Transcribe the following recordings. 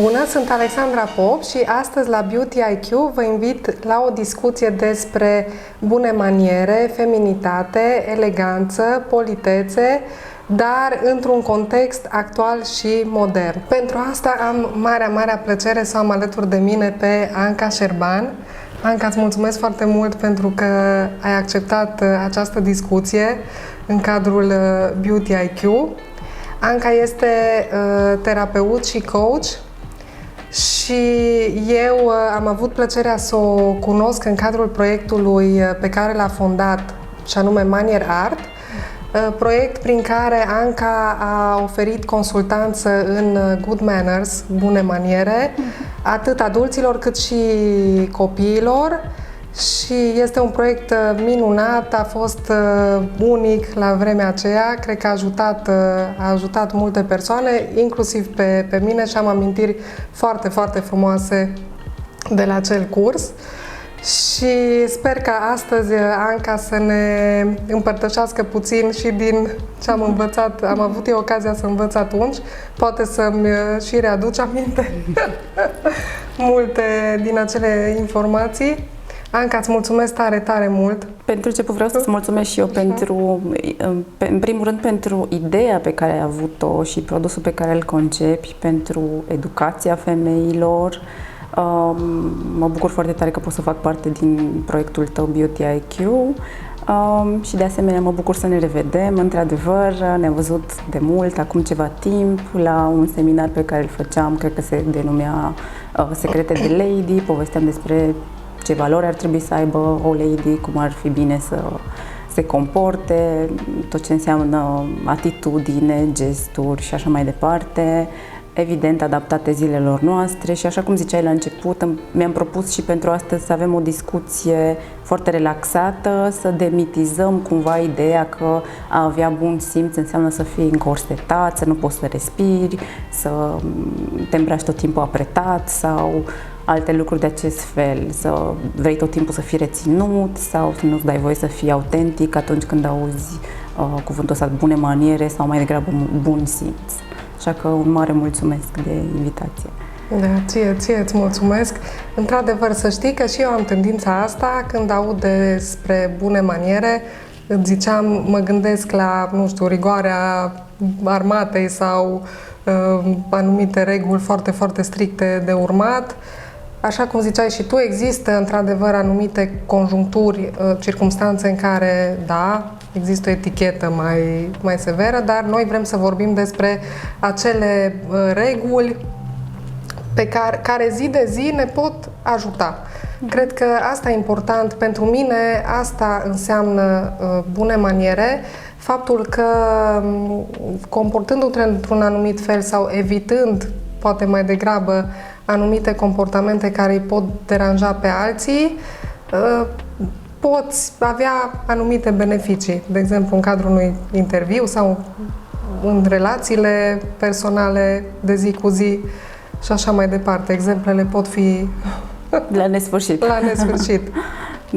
Bună, sunt Alexandra Pop și astăzi la Beauty IQ vă invit la o discuție despre bune maniere, feminitate, eleganță, politețe, dar într-un context actual și modern. Pentru asta am marea plăcere să am alături de mine pe Anca Șerban. Anca, îți mulțumesc foarte mult pentru că ai acceptat această discuție în cadrul Beauty IQ. Anca este terapeut și coach și eu am avut plăcerea să o cunosc în cadrul proiectului pe care l-a fondat, și anume Manier Art, proiect prin care Anca a oferit consultanță în good manners, bune maniere, atât adulților cât și copiilor. Și este un proiect minunat, a fost unic la vremea aceea, cred că a ajutat multe persoane, inclusiv pe mine, și am amintiri foarte frumoase de la acel curs. Și sper ca astăzi Anca să ne împărtășească puțin și din ce am învățat, am avut eu ocazia să învăț atunci, poate să-mi și readuc aminte multe din acele informații. Anca, îți mulțumesc tare mult! Pentru început vreau să-ți mulțumesc și eu în primul rând pentru ideea pe care ai avut-o și produsul pe care îl concepi, pentru educația femeilor. Mă bucur foarte tare că pot să fac parte din proiectul tău Beauty IQ și de asemenea mă bucur să ne revedem. Într-adevăr, ne-am văzut de mult, acum ceva timp, la un seminar pe care îl făceam, cred că se denumea Secrete de Lady, povesteam despre ce valori ar trebui să aibă o lady, cum ar fi bine să se comporte, tot ce înseamnă atitudine, gesturi și așa mai departe, evident adaptate zilelor noastre. Și așa cum ziceai la început, mi-am propus și pentru astăzi să avem o discuție foarte relaxată, să demitizăm cumva ideea că a avea bun simț înseamnă să fii încorsetat, să nu poți să respiri, să te îmbraci tot timpul apretat sau alte lucruri de acest fel, să vrei tot timpul să fii reținut sau să nu-ți dai voie să fii autentic atunci când auzi cuvântul ăsta, bune maniere sau mai degrabă bun simț. Așa că un mare mulțumesc de invitație. Da, ție îți mulțumesc. Într-adevăr, să știi că și eu am tendința asta, când aud despre bune maniere, îți ziceam, mă gândesc la, nu știu, rigoarea armatei sau anumite reguli foarte stricte de urmat. Așa cum ziceai și tu, există într-adevăr anumite conjuncturi, circumstanțe în care, da, există o etichetă mai severă, dar noi vrem să vorbim despre acele reguli pe care zi de zi ne pot ajuta. Cred că asta e important. Pentru mine asta înseamnă bune maniere, faptul că comportându-te într-un anumit fel sau evitând, poate mai degrabă, anumite comportamente care îi pot deranja pe alții, poți avea anumite beneficii, de exemplu în cadrul unui interviu sau în relațiile personale de zi cu zi și așa mai departe. Exemplele pot fi la nesfârșit. La nesfârșit.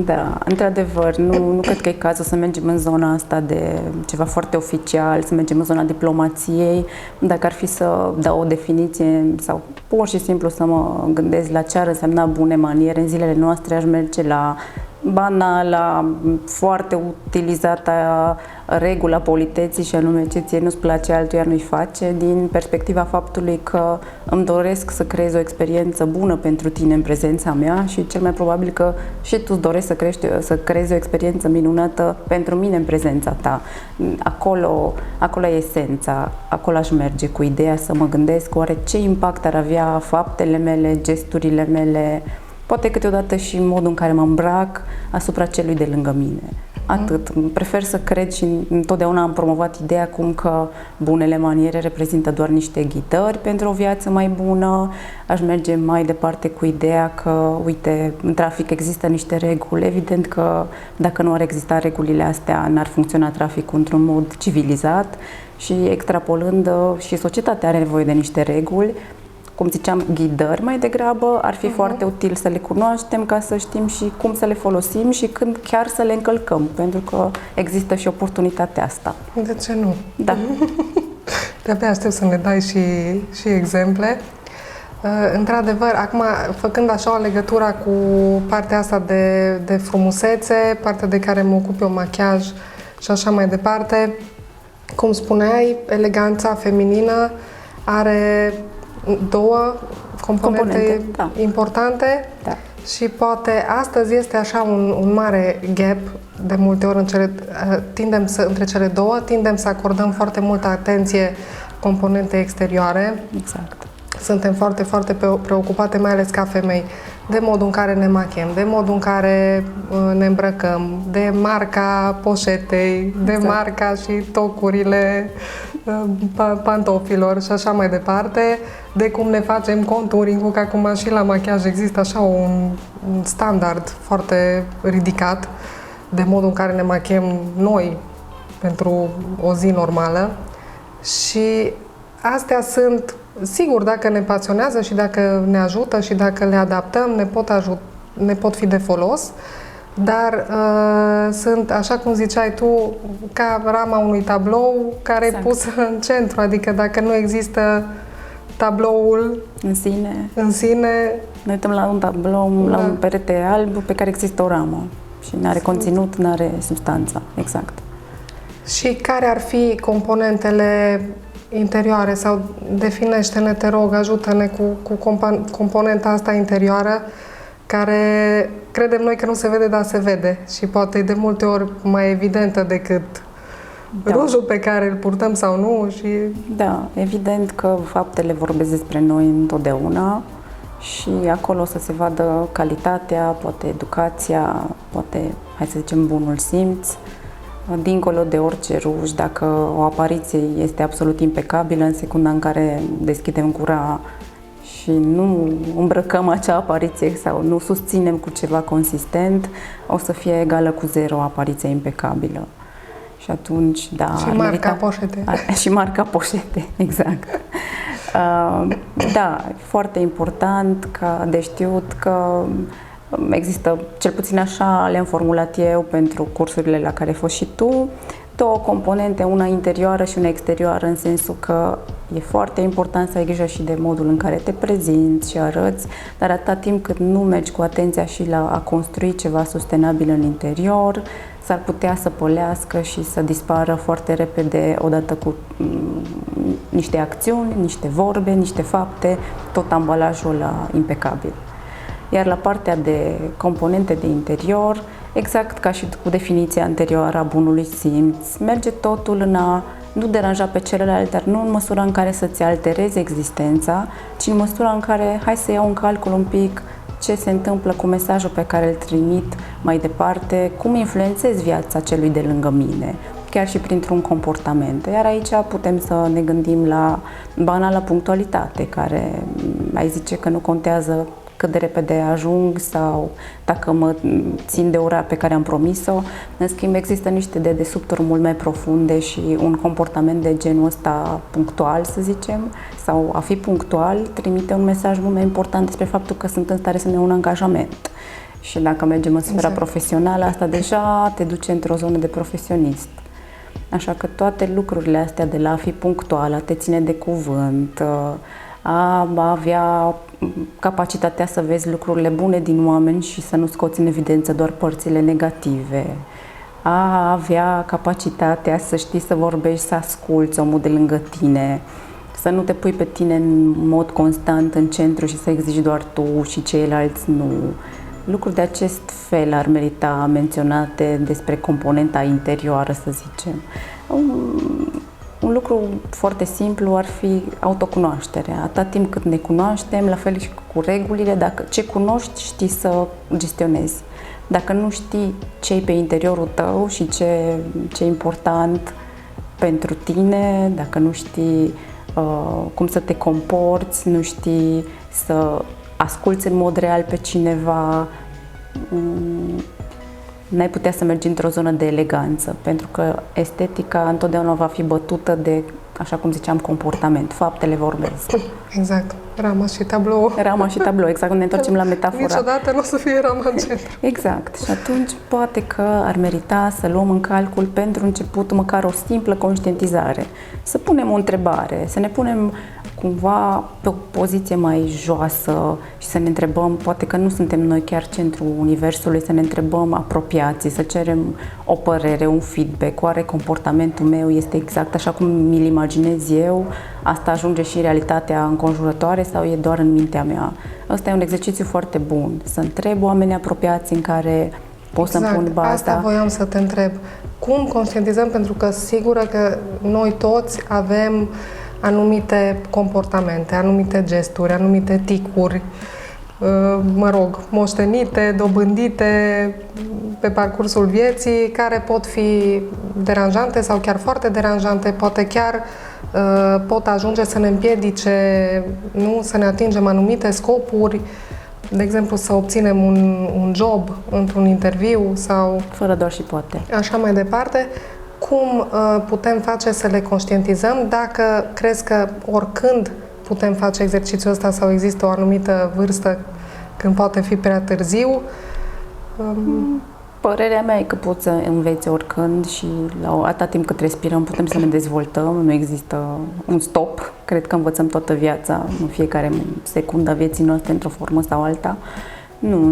Da, într-adevăr, nu cred că e cazul să mergem în zona asta de ceva foarte oficial, să mergem în zona diplomației. Dacă ar fi să dau o definiție sau pur și simplu să mă gândesc la ce ar însemna bune maniere în zilele noastre, aș merge la banala, foarte utilizată regula politeții, și anume ce ție nu-ți place, altuia nu-i face, din perspectiva faptului că îmi doresc să creez o experiență bună pentru tine în prezența mea și cel mai probabil că și tu îți dorești să creezi o experiență minunată pentru mine în prezența ta. Acolo e esența, acolo aș merge cu ideea să mă gândesc oare ce impact ar avea faptele mele, gesturile mele, poate câteodată și modul în care mă îmbrac asupra celui de lângă mine. Atât. Prefer să cred și întotdeauna am promovat ideea cum că bunele maniere reprezintă doar niște ghidări pentru o viață mai bună. Aș merge mai departe cu ideea că, uite, în trafic există niște reguli. Evident că dacă nu ar exista regulile astea, n-ar funcționa traficul într-un mod civilizat și extrapolând, și societatea are nevoie de niște reguli. Cum ziceam, ghidări mai degrabă, ar fi foarte util să le cunoaștem ca să știm și cum să le folosim și când chiar să le încălcăm, pentru că există și oportunitatea asta. De ce nu? Da. De-abia aștept să ne dai și exemple. Într-adevăr, acum, făcând așa o legătură cu partea asta de frumusețe, partea de care mă ocup eu, machiaj și așa mai departe, cum spuneai, eleganța feminină are două componente da. importante, Da. și poate astăzi este așa un mare gap, de multe ori între cele două, tindem să acordăm foarte multă atenție componente exterioare. Exact. Suntem foarte, foarte preocupate, mai ales ca femei, de modul în care ne machiem, de modul în care ne îmbrăcăm, de marca poșetei, de marca și tocurile pantofilor și așa mai departe, de cum ne facem contouring-ul, că acum și la machiaj există așa un standard foarte ridicat de modul în care ne machiem noi pentru o zi normală. Și astea sunt, sigur, dacă ne pasionează și dacă ne ajută și dacă le adaptăm, ne pot fi de folos, dar sunt, așa cum ziceai tu, ca rama unui tablou care e pusă în centru, adică dacă nu există tabloul în sine, ne uităm la un tablou, la un perete alb pe care există o ramă și nu are conținut, nu are substanță. Exact. Și care ar fi componentele interioare sau definește-ne, te rog, ajută-ne cu componenta asta interioară care credem noi că nu se vede, dar se vede și poate e de multe ori mai evidentă decât rujul pe care îl purtăm sau nu. Da, evident că faptele vorbesc despre noi întotdeauna și acolo o să se vadă calitatea, poate educația, poate, hai să zicem, bunul simț. Dincolo de orice ruj, dacă o apariție este absolut impecabilă, în secunda în care deschidem gura și nu îmbrăcăm acea apariție sau nu susținem cu ceva consistent, o să fie egală cu zero apariție impecabilă. Și atunci, da... Și marca poșete. Și marca poșete, exact. Da, foarte important ca de știut că există, cel puțin așa le-am formulat eu pentru cursurile la care ai fost și tu, două componente, una interioară și una exterioară, în sensul că e foarte important să ai grijă și de modul în care te prezinți și arăți, dar atâta timp cât nu mergi cu atenția și la a construi ceva sustenabil în interior, s-ar putea să pălească și să dispară foarte repede, odată cu niște acțiuni, niște vorbe, niște fapte, tot ambalajul ăla impecabil. Iar la partea de componente de interior, exact ca și cu definiția anterioară a bunului simț, merge totul în a nu deranja pe celălalt, dar nu în măsura în care să-ți alterezi existența, ci în măsura în care hai să iau în calcul un pic ce se întâmplă cu mesajul pe care îl trimit mai departe, cum influențez viața celui de lângă mine, chiar și printr-un comportament. Iar aici putem să ne gândim la banala punctualitate, care ai zice că nu contează cât de repede ajung sau dacă mă țin de ora pe care am promis-o. În schimb, există niște dedesubturi mult mai profunde și un comportament de genul ăsta punctual, să zicem, sau a fi punctual, trimite un mesaj mult mai important despre faptul că sunt în stare să-mi iau un angajament. Și dacă mergem în sfera profesională, asta deja te duce într-o zonă de profesionist. Așa că toate lucrurile astea de la a fi punctual, a te ține de cuvânt, a avea capacitatea să vezi lucrurile bune din oameni și să nu scoți în evidență doar părțile negative, a avea capacitatea să știi să vorbești, să asculți omul de lângă tine, să nu te pui pe tine în mod constant în centru și să exigi doar tu și ceilalți nu. Lucruri de acest fel ar merita menționate despre componenta interioară, să zicem. Un lucru foarte simplu ar fi autocunoașterea. Atâta timp cât ne cunoaștem, la fel și cu regulile, dacă ce cunoști, știi să gestionezi. Dacă nu știi ce-i pe interiorul tău și ce e important pentru tine, dacă nu știi cum să te comporți, nu știi să asculți în mod real pe cineva, n-ai putea să mergi într-o zonă de eleganță, pentru că estetica întotdeauna va fi bătută de, așa cum ziceam, comportament. Faptele vorbesc. Exact. Rama și tablou. Rama și tablou, exact. Ne întorcem la metafora. Niciodată nu o să fie rama în centru. Exact. Și atunci poate că ar merita să luăm în calcul pentru început măcar o simplă conștientizare. Să punem o întrebare, să ne punem cumva pe o poziție mai joasă și să ne întrebăm, poate că nu suntem noi chiar centrul universului, să ne întrebăm apropiații, să cerem o părere, un feedback, oare comportamentul meu este exact așa cum mi-l imaginez eu, asta ajunge și în realitatea înconjurătoare sau e doar în mintea mea? Ăsta e un exercițiu foarte bun, să întreb oameni apropiați în care pot să-mi pun baza. Asta voiam să te întreb. Cum conștientizăm? Pentru că sigură că noi toți avem anumite comportamente, anumite gesturi, anumite ticuri, moștenite, dobândite pe parcursul vieții, care pot fi deranjante sau chiar foarte deranjante, poate chiar pot ajunge să ne împiedice, nu, să ne atingem anumite scopuri, de exemplu să obținem un job într-un interviu sau... Fără doar și poate. Așa mai departe. Cum putem face să le conștientizăm? Dacă crezi că oricând putem face exercițiul ăsta sau există o anumită vârstă când poate fi prea târziu? Părerea mea e că poți să înveți oricând și atâta timp cât respirăm putem să ne dezvoltăm, nu există un stop. Cred că învățăm toată viața, în fiecare secundă a vieții noastre într-o formă sau alta.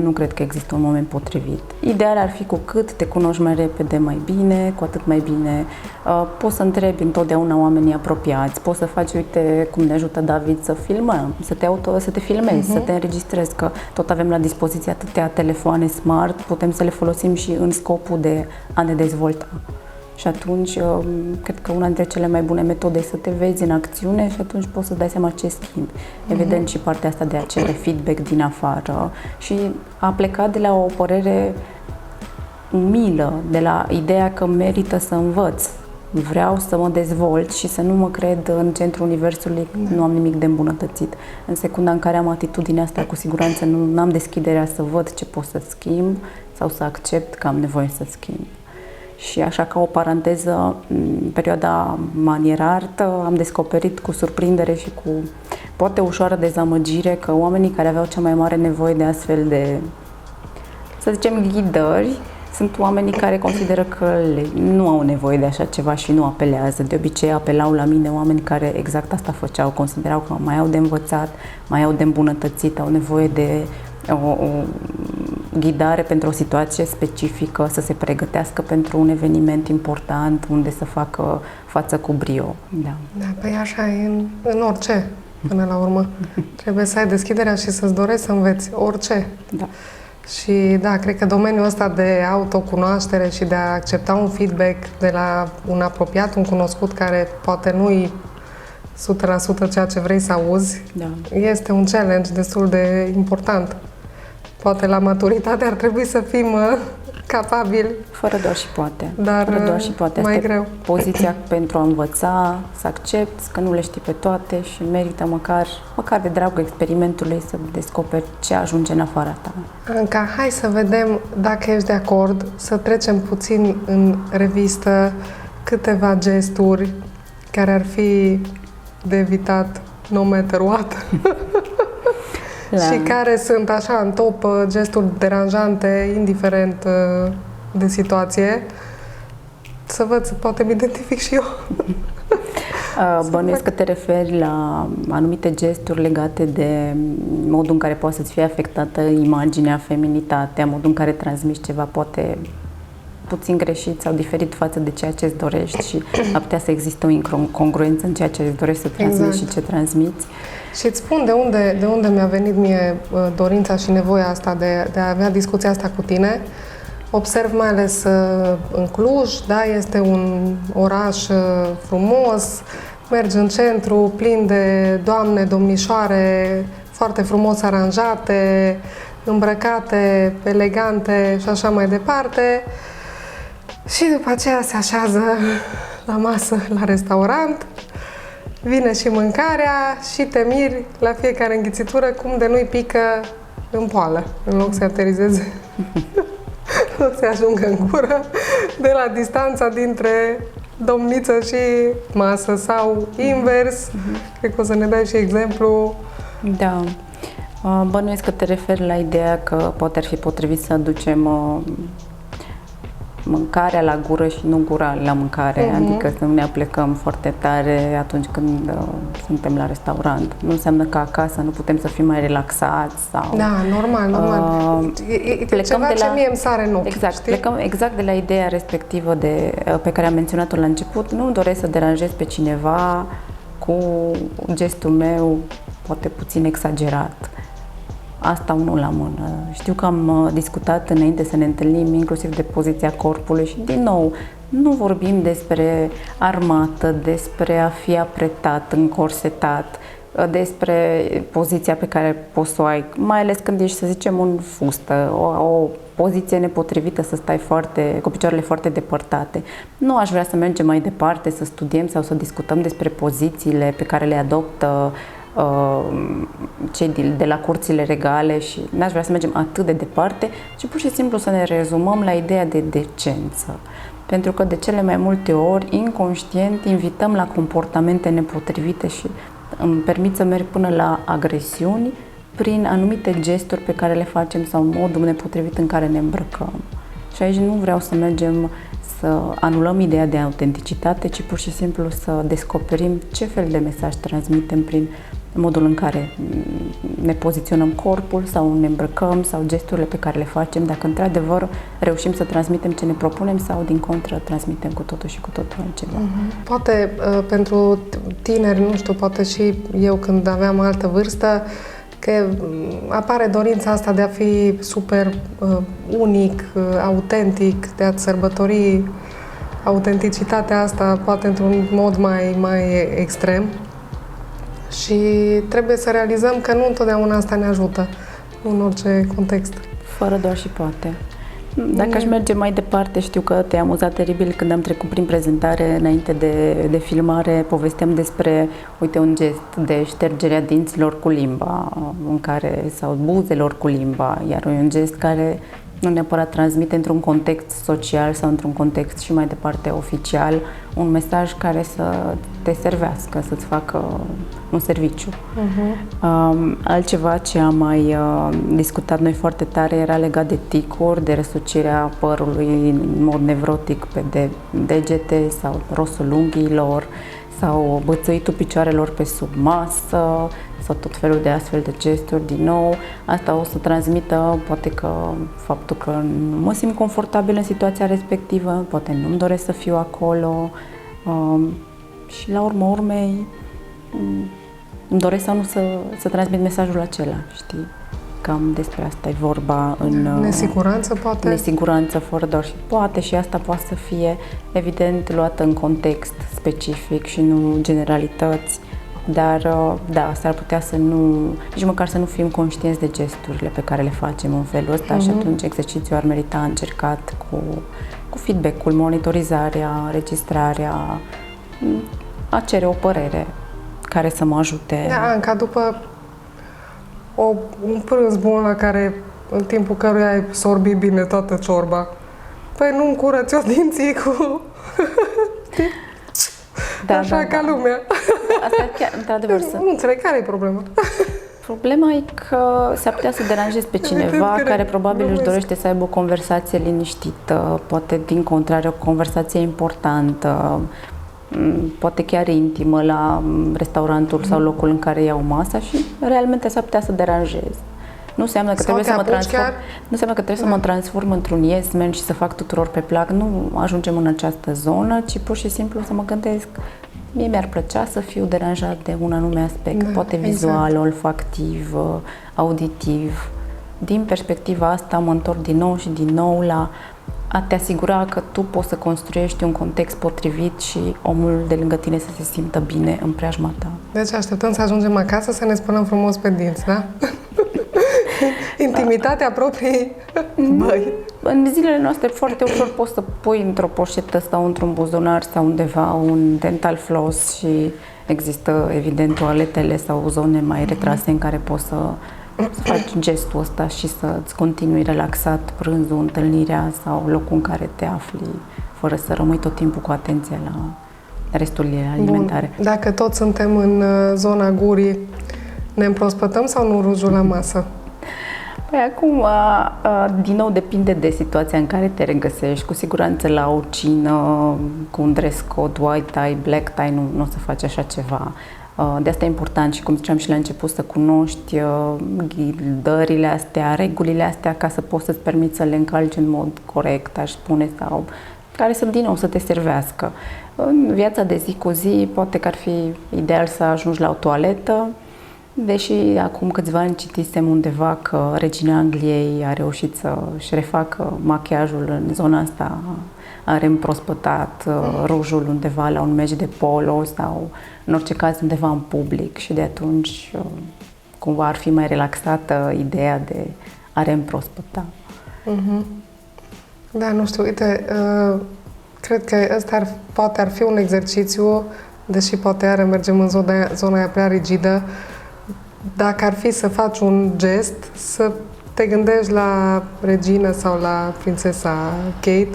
Nu cred că există un moment potrivit. Ideal ar fi cu cât te cunoști mai repede, mai bine, cu atât mai bine. Poți să întrebi întotdeauna oamenii apropiați, poți să faci, uite cum ne ajută David, să filmăm, să te filmezi, să te înregistrezi, că tot avem la dispoziție atâtea telefoane smart, putem să le folosim și în scopul de a ne dezvolta. Și atunci, cred că una dintre cele mai bune metode e să te vezi în acțiune și atunci poți să dai seama ce schimbi. Evident, și partea asta de a cere feedback din afară și a pleca de la o părere umilă, de la ideea că merită să învăț. Vreau să mă dezvolt și să nu mă cred în centrul universului, nu am nimic de îmbunătățit. În secunda în care am atitudinea asta, cu siguranță nu am deschiderea să văd ce pot să schimb sau să accept că am nevoie să schimb. Și așa, ca o paranteză, în perioada manierart am descoperit cu surprindere și cu poate ușoară dezamăgire că oamenii care aveau cea mai mare nevoie de astfel de, să zicem, ghidări, sunt oamenii care consideră că nu au nevoie de așa ceva și nu apelează. De obicei apelau la mine oameni care exact asta făceau, considerau că mai au de învățat, mai au de îmbunătățit, au nevoie de o ghidare pentru o situație specifică, să se pregătească pentru un eveniment important unde să facă față cu brio. Da, păi așa e în orice, până la urmă. Trebuie să ai deschiderea și să-ți dorești să înveți orice. Da. Și da, cred că domeniul ăsta de autocunoaștere și de a accepta un feedback de la un apropiat, un cunoscut care poate nu-i 100% ceea ce vrei să auzi, este un challenge destul de important. Poate la maturitate ar trebui să fim capabili. Fără doar și poate. Dar fără doar și poate. mai asta greu. Poziția pentru a învăța, să accepti că nu le știi pe toate și merită măcar de dragul experimentului să descoperi ce ajunge în afara ta. Anca, hai să vedem dacă ești de acord, să trecem puțin în revistă câteva gesturi care ar fi de evitat no matter what. Și care sunt așa în top gesturi deranjante, indiferent de situație. Să văd, poate mi identific și eu. Bănuiesc că te referi la anumite gesturi legate de modul în care poate să-ți fie afectată imaginea, feminitatea, modul în care transmiți ceva poate puțin greșit sau diferit față de ceea ce îți dorești și ar putea să existe o incongruență în ceea ce îți dorești să transmiți și ce transmiți. Și îți spun de unde mi-a venit mie dorința și nevoia asta de a avea discuția asta cu tine. Observ mai ales în Cluj, da, este un oraș frumos, mergi în centru, plin de doamne, domnișoare, foarte frumos aranjate, îmbrăcate, elegante și așa mai departe. Și după aceea se așează la masă, la restaurant, vine și mâncarea și te miri la fiecare înghițitură cum de nu-i pică în poală, în loc să aterizeze, în loc să ajungă în gură, de la distanța dintre domniță și masă sau invers. Cred că o să ne dai și exemplu. Da. Bănuiesc că te referi la ideea că poate ar fi potrivit să aducem mâncarea la gură și nu gura la mâncare, adică să nu ne aplecăm foarte tare atunci când suntem la restaurant. Nu înseamnă că acasă nu putem să fim mai relaxați sau... Da, normal. E ceva ce mie îmi sare în ochi, exact, știi? plecăm exact de la ideea respectivă pe care am menționat-o la început. Nu doresc să deranjez pe cineva cu gestul meu, poate puțin exagerat. Asta unul la mână. Știu că am discutat înainte să ne întâlnim inclusiv de poziția corpului și din nou nu vorbim despre armată, despre a fi apretat, încorsetat, despre poziția pe care poți să o ai, mai ales când ești, să zicem, în fustă, o poziție nepotrivită, să stai cu picioarele foarte depărtate. Nu aș vrea să mergem mai departe, să studiem sau să discutăm despre pozițiile pe care le adoptă cei de la curțile regale și n-aș vrea să mergem atât de departe, ci pur și simplu să ne rezumăm la ideea de decență. Pentru că de cele mai multe ori, inconștient, invităm la comportamente nepotrivite și îmi permit să merg până la agresiuni prin anumite gesturi pe care le facem sau modul nepotrivit în care ne îmbrăcăm. Și aici nu vreau să mergem să anulăm ideea de autenticitate, ci pur și simplu să descoperim ce fel de mesaj transmitem prin modul în care ne poziționăm corpul sau ne îmbrăcăm sau gesturile pe care le facem, dacă într-adevăr reușim să transmitem ce ne propunem sau din contră transmitem cu totul și cu totul altceva. Poate pentru tineri, nu știu, poate și eu când aveam altă vârstă, că apare dorința asta de a fi super unic, autentic, de a sărbători autenticitatea asta poate într-un mod mai extrem. Și trebuie să realizăm că nu întotdeauna asta ne ajută în orice context. Fără doar și poate. Dacă aș merge mai departe, știu că te-ai amuzat teribil când am trecut prin prezentare înainte de filmare, povesteam despre, uite, un gest de ștergerea dinților cu limba, sau buzelor cu limba, iar un gest care nu neapărat transmite într-un context social sau într-un context și mai departe oficial un mesaj care să te servească, să-ți facă un serviciu. Altceva ce am mai discutat noi foarte tare era legat de ticuri, de răsucirea părului în mod nevrotic pe degete sau rosul unghiilor sau bățăitul picioarelor pe sub masă sau tot felul de astfel de gesturi. Din nou, asta o să transmită poate că faptul că nu mă simt confortabil în situația respectivă, poate nu-mi doresc să fiu acolo și la urma urmei îmi doresc sau nu să transmit mesajul acela, știi? Cam despre asta e vorba în... Nesiguranță, poate? Nesiguranță, fără doar și poate, și asta poate să fie, evident, luată în context specific și nu generalități, dar, da, s-ar putea să nu, nici măcar să nu fim conștienți de gesturile pe care le facem în felul ăsta și atunci exercițiul ar merita încercat cu feedback-ul, monitorizarea, înregistrarea, a cere o părere care să mă ajute. Da, ca după un prânz bun la care, în timpul căruia ai sorbit bine toată ciorba. Păi nu-mi curăț eu dinții cu... Da, așa ca lumea. Asta chiar, într-adevăr, nu înțeleg, care e problema? Problema e că s-ar putea să deranjezi pe cineva care probabil își dorește să aibă o conversație liniștită, poate din contrariu o conversație importantă, poate chiar intimă la restaurantul sau locul în care iau masa și realmente s-ar putea să deranjezi. Nu înseamnă că trebuie să mă transform într-un yes man și să fac tuturor pe plac. Nu ajungem în această zonă, ci pur și simplu să mă gândesc, mie mi-ar plăcea să fiu deranjat de un anume aspect, poate vizual, olfactiv, auditiv. Din perspectiva asta mă întorc din nou și din nou la a te asigura că tu poți să construiești un context potrivit și omul de lângă tine să se simtă bine în preajma ta. Deci așteptăm să ajungem acasă să ne spălăm frumos pe dinți, da? Intimitatea propriei băi. În zilele noastre foarte ușor poți să pui într-o poșetă sau într-un buzunar sau undeva un dental floss și există evident toaletele sau zone mai retrase în care poți să faci gestul ăsta și să-ți continui relaxat prânzul, întâlnirea sau locul în care te afli, fără să rămâi tot timpul cu atenție la restul alimentare. Bun. Dacă toți suntem în zona gurii, ne împrospătăm sau nu rujul la masă? Păi acum, din nou, depinde de situația în care te regăsești. Cu siguranță la o cină cu un dress code, white tie, black tie, nu o să faci așa ceva. De asta e important și, cum ziceam și la început, să cunoști ghidările astea, regulile astea, ca să poți să-ți permiți să le încalci în mod corect, aș spune, sau care să, din nou, să te servească. În viața de zi cu zi, poate că ar fi ideal să ajungi la o toaletă, deși acum câțiva ani citisem undeva că regina Angliei a reușit să-și refacă machiajul în zona asta, are împrospătat rujul undeva la un meci de polo sau, în orice caz, undeva în public, și de atunci cumva ar fi mai relaxată ideea de a reîmprospăta. Da, nu știu, uite, cred că ăsta poate ar fi un exercițiu, deși poate iară mergem în zona aia prea rigidă. Dacă ar fi să faci un gest, să te gândești la regină sau la prințesa Kate,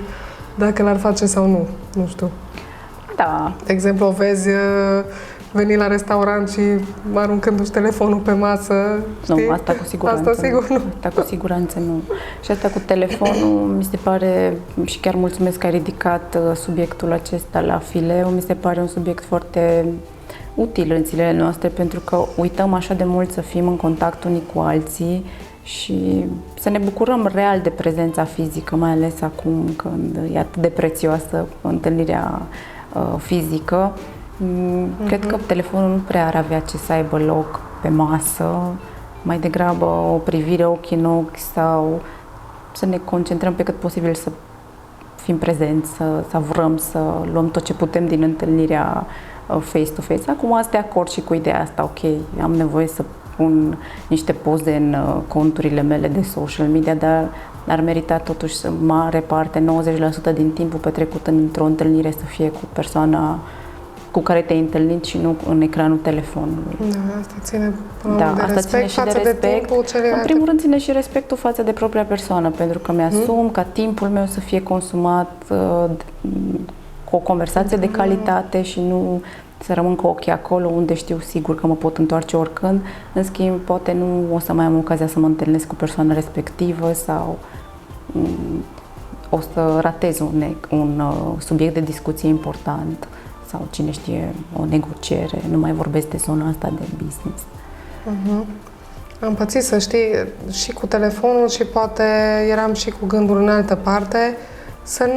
dacă l-ar face sau nu, nu știu. Da. De exemplu, o vezi veni la restaurant și aruncându-și telefonul pe masă, știi? Nu, asta cu siguranță. Asta sigur nu. Asta cu siguranță nu. Și asta cu telefonul, mi se pare, și chiar mulțumesc că ai ridicat subiectul acesta la Fileu, mi se pare un subiect foarte util în zilele noastre, pentru că uităm așa de mult să fim în contact unii cu alții și să ne bucurăm real de prezența fizică, mai ales acum când e atât de prețioasă întâlnirea fizică. Cred că telefonul nu prea ar avea ce să aibă loc pe masă, mai degrabă o privire ochi în ochi sau să ne concentrăm pe cât posibil să fim prezenți, să savurăm, să luăm tot ce putem din întâlnirea face-to-face. Acum ați de acord și cu ideea asta, ok, am nevoie să pun niște poze în conturile mele de social media, dar ar merita totuși să mare parte, 90% din timpul petrecut într-o întâlnire să fie cu persoana cu care te-ai întâlnit și nu în ecranul telefonului. Da, asta ține de asta respect ține și față de timpul celelalte. În primul rând ține și respectul față de propria persoană, pentru că mi-asum ca timpul meu să fie consumat cu o conversație de calitate și nu să rămân cu ochii acolo unde știu sigur că mă pot întoarce oricând. În schimb, poate nu o să mai am ocazia să mă întâlnesc cu persoana respectivă sau o să ratez un subiect de discuție important sau, cine știe, o negociere. Nu mai vorbesc de zona asta de business. Am pățit, să știi, și cu telefonul și poate eram și cu gândul în altă parte, să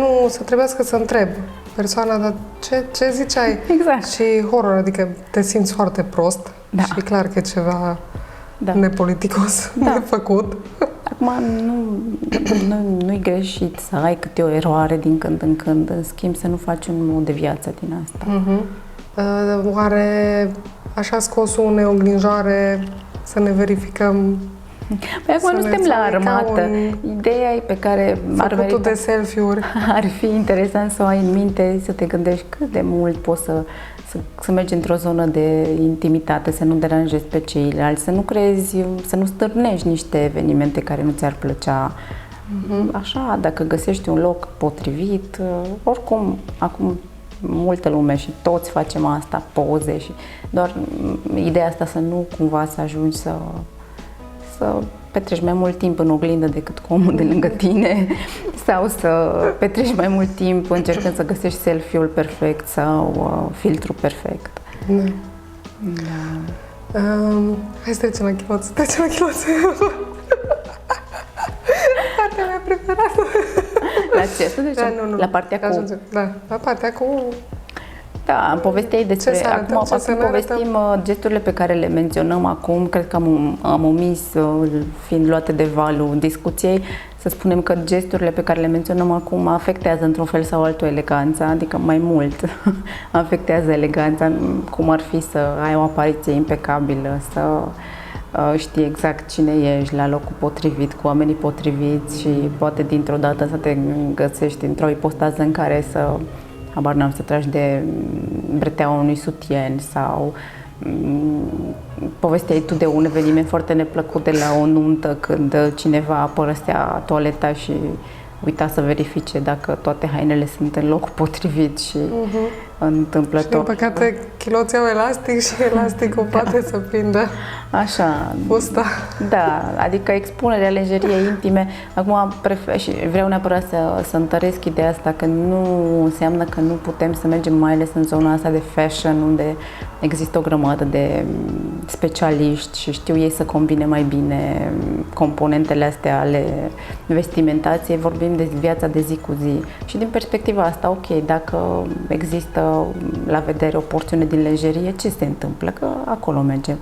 trebuiască să întreb persoana, dar ce ziceai? Exact. Și horror, adică te simți foarte prost și e clar că e ceva nepoliticos de făcut. Acum, nu-i greșit să ai câte o eroare din când în când, în schimb să nu faci un mod de viață din asta. Oare așa scosul unei oglinjoare să ne verificăm? Păi acum nu suntem la armată. Ideea e pe care făcutul de selfie-uri. Ar fi interesant să o ai în minte, să te gândești cât de mult poți să mergi într-o zonă de intimitate, să nu deranjezi pe ceilalți, să nu crezi, să nu stârnești niște evenimente care nu ți-ar plăcea. Așa, dacă găsești un loc potrivit, oricum, acum multă lume și toți facem asta, poze și doar ideea asta să nu cumva să ajungi să petreci mai mult timp în oglindă decât cu omul de lângă tine sau să petreci mai mult timp încercând să găsești selfie-ul perfect sau filtrul perfect. Hai să trecem la chiloți. Partea mea preferată. La ce? Să trecem? Nu. La partea cu... la partea cu... Da, povesteai despre... Acum povestim gesturile pe care le menționăm acum. Cred că am omis, fiind luate de valul discuției, să spunem că gesturile pe care le menționăm acum afectează într-un fel sau altul eleganța, adică mai mult afectează eleganța, cum ar fi să ai o apariție impecabilă, să știi exact cine ești, la locul potrivit, cu oamenii potriviți și poate dintr-o dată să te găsești într-o ipostază în care habar n-am, să tragi de breteaua unui sutien sau povesteai tu de un eveniment foarte neplăcut de la o nuntă când cineva părăsea toaleta și uita să verifice dacă toate hainele sunt în locul potrivit și întâmplător. Și, din păcate, chiloții au elastic și elasticul poate să prindă așa. fusta. Da, adică expunerea lenjeriei intime. Acum și vreau neapărat să întăresc ideea asta, că nu înseamnă că nu putem să mergem mai ales în zona asta de fashion, unde există o grămadă de specialiști și știu ei să combine mai bine componentele astea ale vestimentației. Vorbim de viața de zi cu zi. Și din perspectiva asta, ok, dacă există la vedere o porțiune din lenjerie, ce se întâmplă? Că acolo mergem.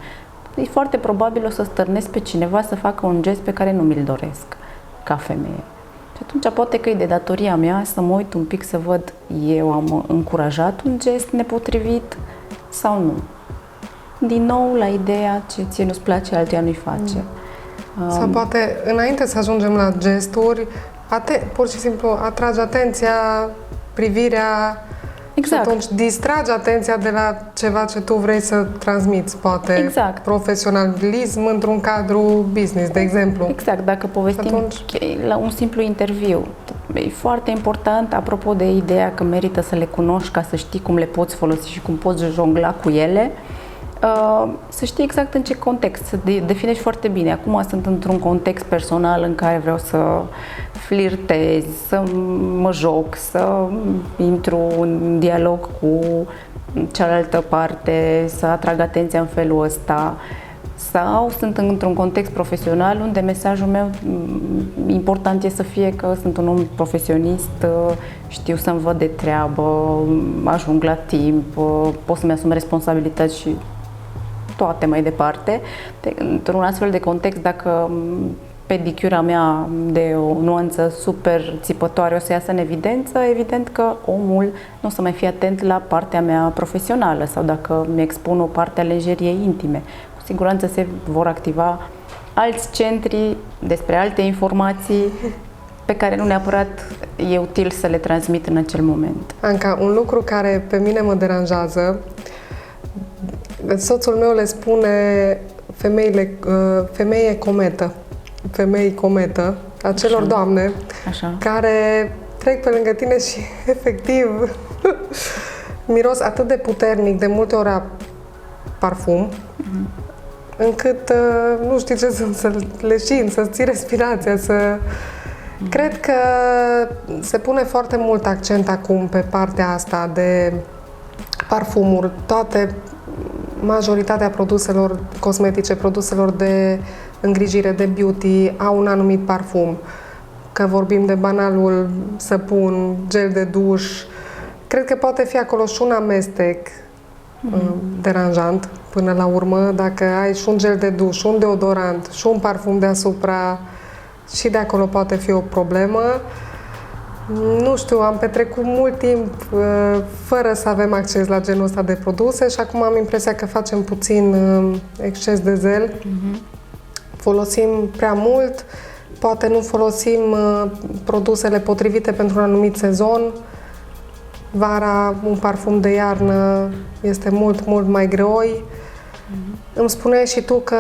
E foarte probabil o să stârnesc pe cineva să facă un gest pe care nu mi-l doresc ca femeie. Și atunci poate că e de datoria mea să mă uit un pic să văd eu am încurajat un gest nepotrivit sau nu. Din nou la ideea ce ție nu-ți place, altuia nu-i face. Sau poate, înainte să ajungem la gesturi, pur și simplu atragi atenția, privirea. Exact. Și atunci distragi atenția de la ceva ce tu vrei să transmiți, poate exact. Profesionalism într-un cadru business, de exemplu. Exact, dacă povestim la un simplu interviu. E foarte important, apropo de ideea că merită să le cunoști ca să știi cum le poți folosi și cum poți jongla cu ele, să știi exact în ce context, să definești foarte bine. Acum sunt într-un context personal în care vreau să flirtez, să mă joc, să intru în dialog cu cealaltă parte, să atrag atenția în felul ăsta. Sau sunt într-un context profesional unde mesajul meu important e să fie că sunt un om profesionist, știu să-mi văd de treabă, ajung la timp, pot să-mi asum responsabilități și toate mai departe. Într-un astfel de context, dacă pedicura mea de o nuanță super țipătoare o să iasă în evidență, evident că omul nu o să mai fie atent la partea mea profesională sau dacă mi-expun o parte a lenjeriei intime. Cu siguranță se vor activa alți centri despre alte informații pe care nu neapărat e util să le transmit în acel moment. Anca, un lucru care pe mine mă deranjează, soțul meu le spune femeie cometă, femei cometă, acelor doamne care trec pe lângă tine și efectiv miros atât de puternic, de multe ori a parfum, încât nu știi ce să leșini, să-ți ții respirația, să... Cred că se pune foarte mult accent acum pe partea asta de parfumuri, majoritatea produselor cosmetice, produselor de îngrijire, de beauty, au un anumit parfum. Că vorbim de banalul săpun, gel de duș. Cred că poate fi acolo și un amestec deranjant până la urmă, dacă ai și un gel de duș, un deodorant și un parfum deasupra, și de acolo poate fi o problemă. Nu știu, am petrecut mult timp fără să avem acces la genul ăsta de produse și acum am impresia că facem puțin exces de zel. Folosim prea mult, poate nu folosim produsele potrivite pentru un anumit sezon. Vara, un parfum de iarnă este mult, mult mai greoi. Îmi spuneai și tu că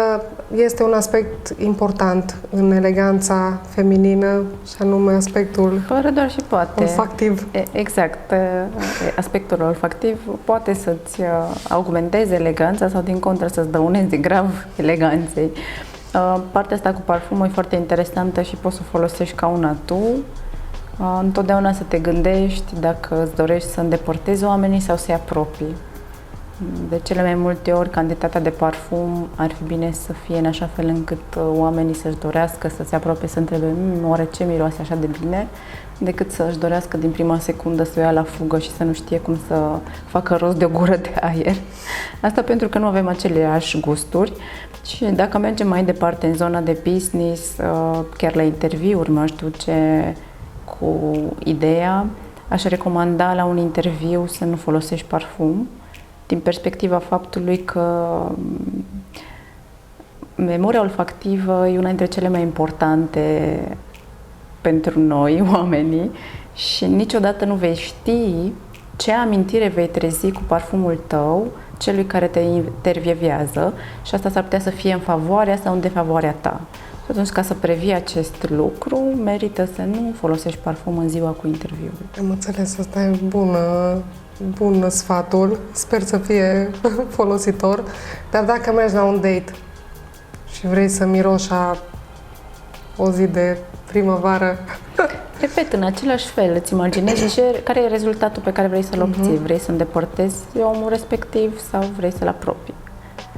este un aspect important în eleganța feminină și anume aspectul fără doar și poate. Olfactiv. Exact. Aspectul olfactiv poate să-ți augmenteze eleganța sau din contră să-ți dăuneze grav eleganței. Partea asta cu parfumul e foarte interesantă și poți să o folosești ca un atu. Întotdeauna să te gândești dacă îți dorești să îndepărtezi oamenii sau să-i apropii. De cele mai multe ori, cantitatea de parfum ar fi bine să fie în așa fel încât oamenii să-și dorească să se apropie, să întrebe oare ce miroase așa de bine, decât să-și dorească din prima secundă să o ia la fugă și să nu știe cum să facă rost de o gură de aer. Asta pentru că nu avem aceleași gusturi. Și dacă mergem mai departe în zona de business, chiar la interviuri m-aș duce cu ideea, aș recomanda la un interviu să nu folosești parfum, din perspectiva faptului că memoria olfactivă e una dintre cele mai importante pentru noi, oamenii, și niciodată nu vei ști ce amintire vei trezi cu parfumul tău celui care te intervievează și asta s-ar putea să fie în favoarea sau în defavoarea ta. Și atunci, ca să previi acest lucru, merită să nu folosești parfum în ziua cu interviul. Am înțeles, asta e bună bun sfatul, sper să fie folositor, dar dacă mergi la un date și vrei să miroși a o zi de primăvară, repet, în același fel, îți imaginezi care e rezultatul pe care vrei să-l obții. Vrei să îndepărtezi omul respectiv sau vrei să-l apropii?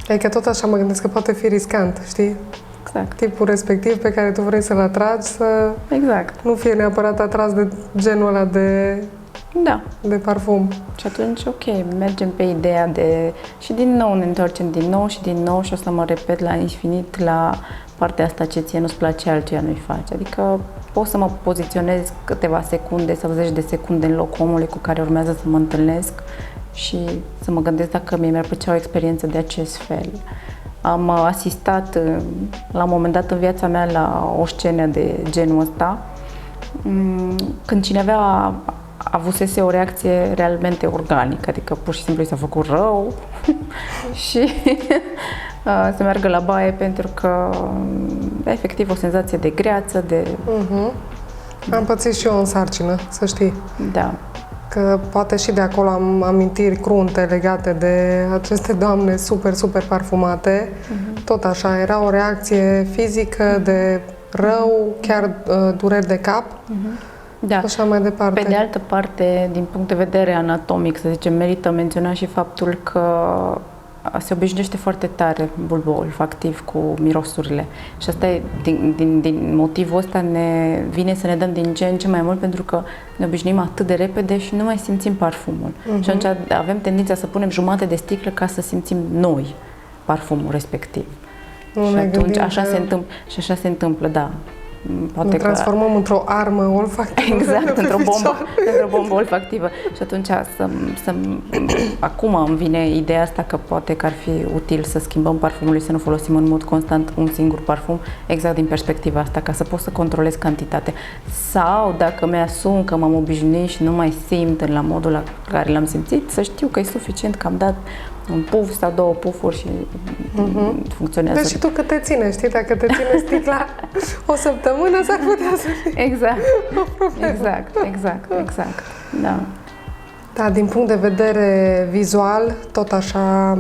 adică tot așa mă gândesc că poate fi riscant, știi? Exact. Tipul respectiv pe care tu vrei să-l atragi să Exact. nu fie neapărat atras de genul ăla Da. de parfum. Și atunci, ok, mergem pe ideea de... Și din nou ne întoarcem din nou și din nou și o să mă repet la infinit la partea asta ce ție nu-ți place, altuia nu-i face. Adică pot să mă poziționez câteva secunde sau zeci de secunde în locul omului cu care urmează să mă întâlnesc și să mă gândesc dacă mie mi-ar plăcea o experiență de acest fel. Am asistat la un moment dat în viața mea la o scenă de genul ăsta, când cineva avusese o reacție realmente organică, adică pur și simplu i s-a făcut rău și să meargă la baie pentru că efectiv o senzație de greață, de... Am pățit și eu în sarcină, să știi. Da. Că poate și de acolo am amintiri crunte legate de aceste doamne super, super parfumate. Tot așa, era o reacție fizică de rău, chiar dureri de cap. Da. Așa mai departe. Pe de altă parte, din punct de vedere anatomic, să zicem, merită menționat și faptul că se obișnuiește foarte tare bulbul olfactiv cu mirosurile. Și asta e, din motivul ăsta ne vine să ne dăm din ce în ce mai mult, pentru că ne obișnuim atât de repede și nu mai simțim parfumul. Și atunci avem tendința să punem jumate de sticlă ca să simțim noi parfumul respectiv. Nu și ne atunci gândim așa că se întâmplă, da. Poate ne transformăm într-o armă olfactivă. Exact, într-o bombă olfactivă. Și atunci acum îmi vine ideea asta că poate că ar fi util să schimbăm parfumul și să nu folosim în mod constant un singur parfum, exact din perspectiva asta, ca să pot să controlez cantitatea. Sau dacă mi-asum că m-am obișnuit și nu mai simt la modul la care l-am simțit, să știu că e suficient că am dat un puf sau două pufuri și funcționează. Deci și tu cât te ține, știi? Dacă te ține sticla o săptămână, s-ar putea să fie Exact. Da. Da, din punct de vedere vizual, tot așa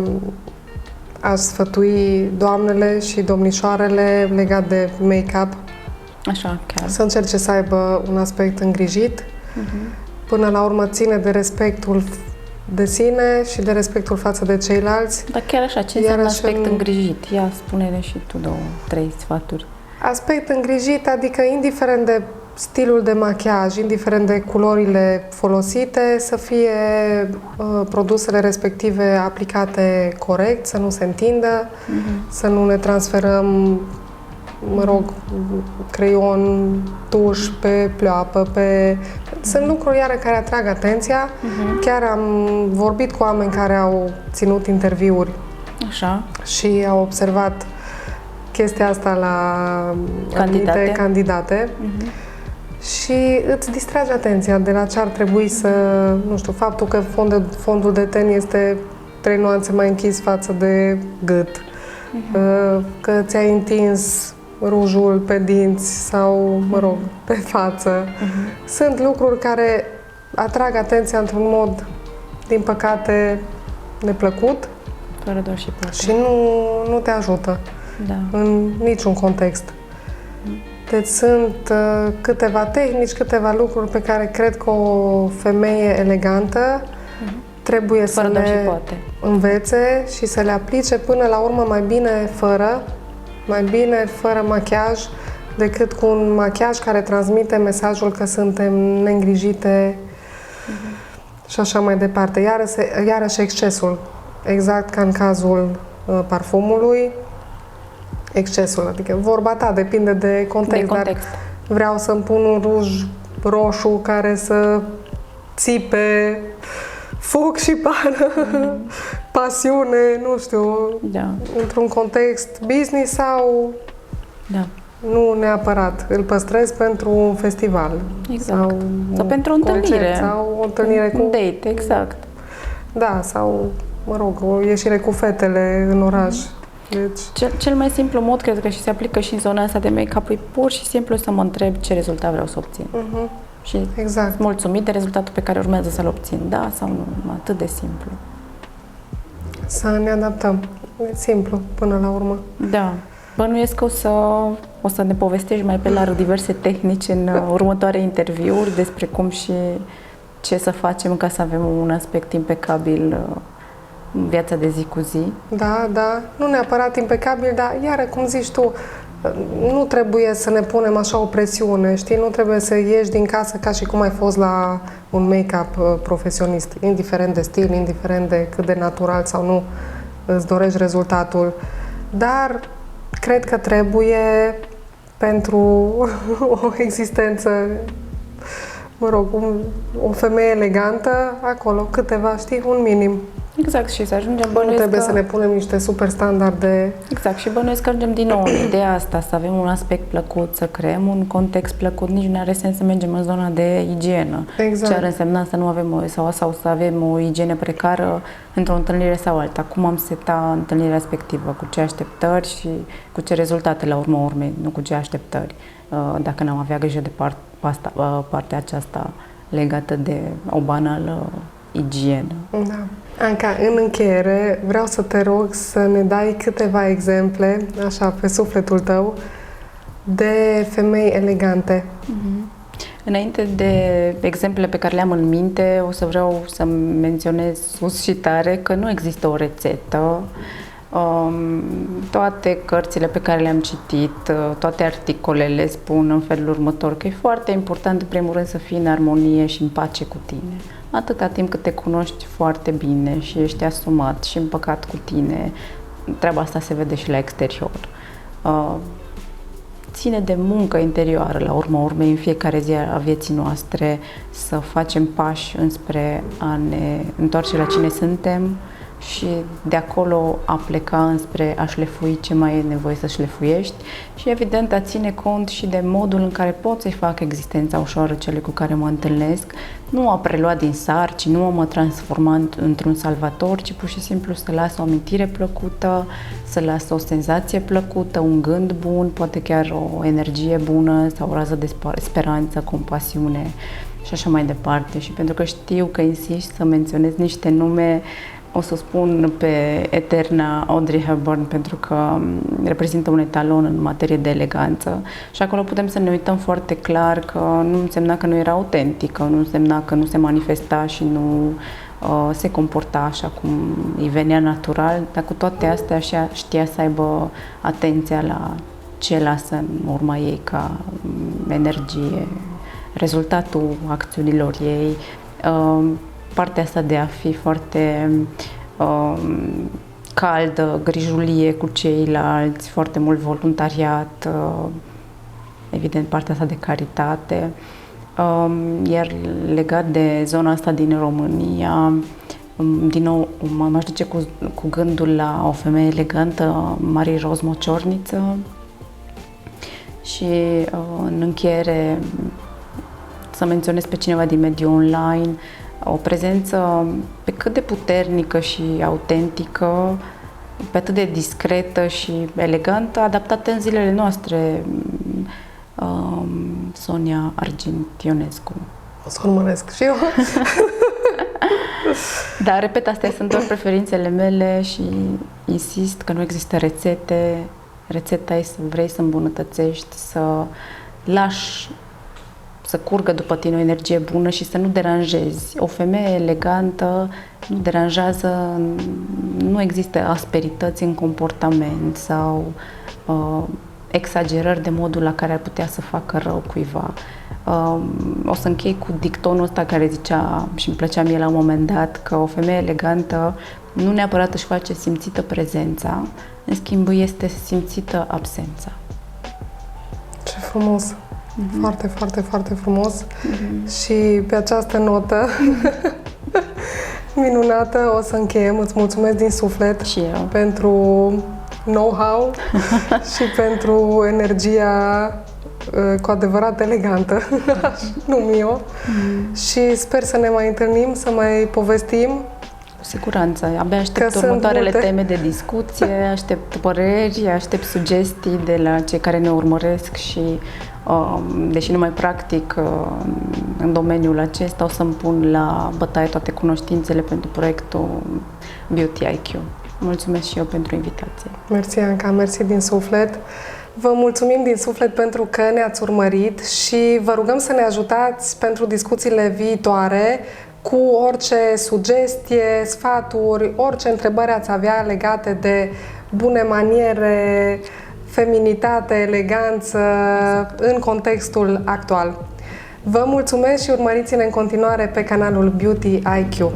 aș sfătui doamnele și domnișoarele legat de make-up. Așa, chiar. Să încerce să aibă un aspect îngrijit. Până la urmă ține de respectul de sine și de respectul față de ceilalți. Dar chiar așa, ce înseamnă aspect îngrijit? Ia, spune-ne și tu două, trei sfaturi. Aspect îngrijit, adică indiferent de stilul de machiaj, indiferent de culorile folosite, să fie produsele respective aplicate corect, să nu se întindă, să nu ne transferăm, creion, tuș pe pleoapă, Sunt lucruri iară care atrag atenția. Chiar am vorbit cu oameni care au ținut interviuri Așa. și au observat chestia asta la anumite candidate. Și îți distrage atenția de la ce ar trebui să, nu știu, faptul că fondul de ten este 3 nuanțe mai închis față de gât, că ți-ai întins rujul pe dinți sau, pe față. Sunt lucruri care atrag atenția într-un mod, din păcate, neplăcut. Fără doar și poate. Și nu te ajută în niciun context. Deci sunt câteva tehnici, câteva lucruri pe care cred că o femeie elegantă trebuie să le învețe și să le aplice până la urmă mai bine fără machiaj decât cu un machiaj care transmite mesajul că suntem neîngrijite și așa mai departe. Iarăși excesul, exact ca în cazul parfumului, excesul, adică vorba ta depinde de context, dar vreau să-mi pun un ruj roșu care să țipe foc și pană, pasiune, nu știu, într-un context business sau nu neapărat. Îl păstrez pentru un festival. Exact. Sau pentru o întâlnire. Sau o întâlnire cu... un date, exact. Da, sau, o ieșire cu fetele în oraș. Deci... Cel mai simplu mod, cred că și se aplică și în zona asta de make-up, e pur și simplu să mă întreb ce rezultat vreau să obțin. și exact. mulțumit de rezultatul pe care urmează să-l obțin, da sau nu, atât de simplu. Să ne adaptăm, e simplu până la urmă. Da, bănuiesc că o să ne povestești mai pe larg diverse tehnici în următoare interviuri despre cum și ce să facem ca să avem un aspect impecabil în viața de zi cu zi. Da, nu neapărat impecabil, dar iară, cum zici tu, nu trebuie să ne punem așa o presiune, știi? Nu trebuie să ieși din casă ca și cum ai fost la un make-up profesionist, indiferent de stil, indiferent de cât de natural sau nu îți dorești rezultatul. Dar cred că trebuie pentru o existență, mă rog, o femeie elegantă, acolo câteva, știi, un minim. Exact, și să ajungem, nu trebuie să ne punem niște super standarde. Exact, și bănuiesc că ajungem din nou în ideea asta, să avem un aspect plăcut, să creăm un context plăcut. Nici nu are sens să mergem în zona de igienă. Exact. Ce ar însemna să nu avem sau să avem o igienă precară într-o întâlnire sau alta. Cum am seta întâlnirea respectivă, cu ce așteptări și cu ce rezultate la urma urmei, nu cu ce așteptări, dacă n-am avea grijă de partea aceasta legată de o banală igienă. Da. Anca, în încheiere, vreau să te rog să ne dai câteva exemple, așa, pe sufletul tău, de femei elegante. Înainte de exemplele pe care le-am în minte, o să vreau să menționez sus și tare că nu există o rețetă. Toate cărțile pe care le-am citit, toate articolele spun în felul următor că e foarte important, în primul rând, să fii în armonie și în pace cu tine. Atâta timp cât te cunoști foarte bine și ești asumat și împăcat cu tine, treaba asta se vede și la exterior. Ține de muncă interioară, la urma urmei, în fiecare zi a vieții noastre, să facem pași înspre a ne întoarce la cine suntem și de acolo a pleca înspre a șlefui ce mai e nevoie să șlefuiești și, evident, a ține cont și de modul în care pot să-i fac existența ușoară cele cu care mă întâlnesc, nu a prelua din sarci, nu a mă transforma într-un salvator, ci pur și simplu să las o amintire plăcută, să las o senzație plăcută, un gând bun, poate chiar o energie bună sau o rază de speranță, compasiune și așa mai departe. Și pentru că știu că insisti să menționez niște nume, o să spun pe eterna Audrey Hepburn, pentru că reprezintă un etalon în materie de eleganță și acolo putem să ne uităm foarte clar că nu însemna că nu era autentică, nu însemna că nu se manifesta și nu se comporta așa cum îi venea natural, dar cu toate astea știa să aibă atenția la ce lasă în urma ei ca energie, rezultatul acțiunilor ei, partea asta de a fi foarte caldă, grijulie cu ceilalți, foarte mult voluntariat, evident partea asta de caritate. Iar legat de zona asta din România, din nou m-aș duce cu gândul la o femeie elegantă, Marie Rose Mociorniță, și în încheiere să menționez pe cineva din mediul online, o prezență pe cât de puternică și autentică, pe atât de discretă și elegantă, adaptată în zilele noastre, Sonia Argentionescu. O să urmăresc și eu. Dar, repet, astea sunt doar preferințele mele și insist că nu există rețete. Rețeta e să vrei să îmbunătățești, să lași să curgă după tine o energie bună și să nu deranjezi. O femeie elegantă nu deranjează, nu există asperități în comportament sau exagerări de modul la care ar putea să facă rău cuiva. O să închei cu dictonul ăsta care zicea, și îmi plăcea mie la un moment dat, că o femeie elegantă nu neapărat își face simțită prezența, în schimb este simțită absența. Ce frumos! Foarte, foarte, foarte frumos. Și pe această notă minunată o să încheiem. Îți mulțumesc din suflet și eu pentru know-how și pentru energia cu adevărat elegantă, aș numi eu. Și sper să ne mai întâlnim, să mai povestim Cu siguranță. Abia aștept sunt următoarele multe. teme de discuție, aștept păreri, aștept sugestii de la cei care ne urmăresc și, deși nu mai practic în domeniul acesta, o să-mi pun la bătaie toate cunoștințele pentru proiectul Beauty IQ. Mulțumesc și eu pentru invitație. Mersi, Anca, mersi din suflet. Vă mulțumim din suflet pentru că ne-ați urmărit și vă rugăm să ne ajutați pentru discuțiile viitoare cu orice sugestie, sfaturi, orice întrebări ați avea legate de bune maniere, feminitate, eleganță în contextul actual. Vă mulțumesc și urmăriți-ne în continuare pe canalul Beauty IQ.